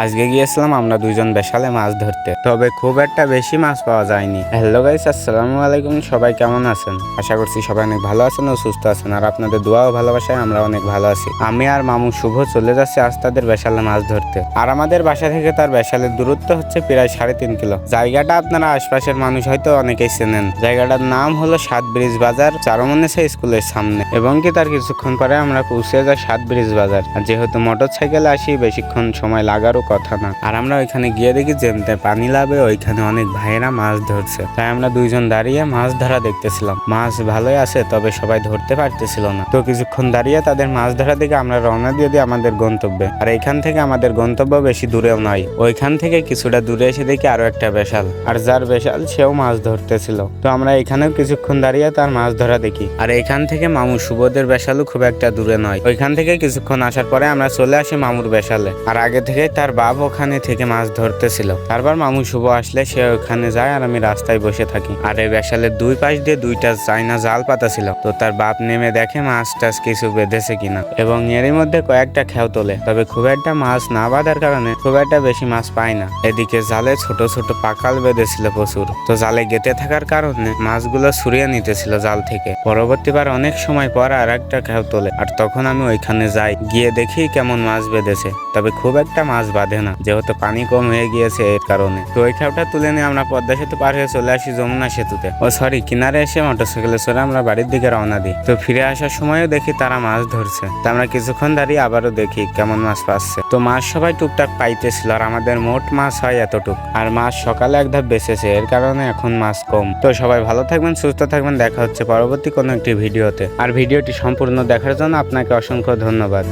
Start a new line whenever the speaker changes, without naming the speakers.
আজকে গিয়েছিলাম আমরা দুইজন বেশালে মাছ ধরতে, তবে খুব একটা বেশি মাছ পাওয়া যায়নি। হ্যালো গাইস, আসসালামু আলাইকুম। সবাই কেমন আছেন? আশা করছি সবাই অনেক ভালো আছেন ও সুস্থ আছেন, আর আপনাদের দোয়া ও ভালোবাসায় আমরা অনেক ভালো আছি। আমি আর মামু শুভ চলে যাচ্ছে আজ তাদের বেশালে মাছ ধরতে, আর আমাদের বাসা থেকে তার বেশালের দূরত্ব হচ্ছে প্রায় 3.5 কিলো। জায়গাটা আপনারা আশপাশের মানুষ হয়তো অনেকেই চেনেন। জায়গাটার নাম হলো 7 ব্রিজ বাজার, চারমনেসা স্কুলের সামনে, এবং কি তার কিছুক্ষণ পরে আমরা পৌঁছে যাই 7 ব্রিজ বাজার। আর যেহেতু মোটর সাইকেলে আসি, বেশিক্ষণ সময় লাগারও কথা না। আর আমরা ওইখানে গিয়ে দেখি যেমতে পানি লাভে ওইখানে অনেক ভাইয়েরা মাছ ধরছে, তাই আমরা দুইজন দাঁড়িয়ে মাছ ধরা দেখতেছিলাম। মাছ ভালোই আছে, তবে সবাই ধরতে পারতেছিল না। তো কিছুক্ষণ দাঁড়িয়ে তাদের মাছ ধরা দেখে আমরা রওনা দিয়ে দিই আমাদের গন্তব্যে। আর এইখান থেকে আমাদের গন্তব্য বেশি দূরেও নয়, ওইখান থেকে কিছুটা দূরে এসে দেখি আরো একটা বেশাল, আর যার বেশাল সেও মাছ ধরতেছিল। তো আমরা এখানেও কিছুক্ষণ দাঁড়িয়ে তার মাছ ধরা দেখি। আর এখান থেকে মামু শুভদের বেশালও খুব একটা দূরে নয়। ওইখান থেকে কিছুক্ষণ আসার পরে আমরা চলে আসি মামুর বেশালে। আর আগে থেকে তার বাপ ওখানে থেকে মাছ ধরতেছিল। তারপর মামু শুভ আসলে সে ওখানে যায় আর আমি রাস্তায় বসে থাকি। আর এই বেশালের দুই পাশ দিয়ে দুইটা চাইনা জাল পাতা ছিল। তো তার বাপ নেমে দেখে মাছ টাছ কিছু বেঁধেছে কিনা, এবং এরই মধ্যে কয়েকটা খেও তোলে। তবে খুব একটা মাছ না বাঁধার কারণে খুব একটা বেশি মাছ পায় না। এদিকে জালে ছোট ছোট পাকাল বেঁধেছিল প্রচুর। তো জালে গেঁথে থাকার কারণে মাছগুলো ছুরিয়ে নিতেছিল জাল থেকে। পরবর্তীবার অনেক সময় পর আর একটা খেও তোলে, আর তখন আমি ওইখানে যাই, গিয়ে দেখি কেমন মাছ বেঁধেছে। তবে খুব একটা মাছ বাঁধে না, যেহেতু পানি কম হয়ে গিয়েছে এর কারণে। তো ওই খেওটা তুলে নিয়ে আমরা পদ্মা সেতু পার হয়ে চলে আসি যমুনা সেতুতে। কিনারে এসে মোটরসাইকেলে চড়ে আমরা বাড়ির দিকে রওনা দিই। তো ফিরে আসার সময়ও দেখি তারা মাছ ধরছে। তো আমরা কিছুক্ষণ দাঁড়িয়ে আবারও দেখি কেমন মাছ পাচ্ছে। তো মাছ সবাই টুকটাক পাইতেছিল, আর আমাদের মোট মাছ হয় এতটুক। আর মাছ সকালে এক ধাপ বেঁচেছে, এর কারণে এখন মাছ কম। তো সবাই ভালো থাকবেন, সুস্থ থাকবেন, দেখা হচ্ছে পরবর্তী কোনো একটি ভিডিওতে। আর ভিডিওটি সম্পূর্ণ দেখার জন্য আপনাকে অসংখ্য ধন্যবাদ।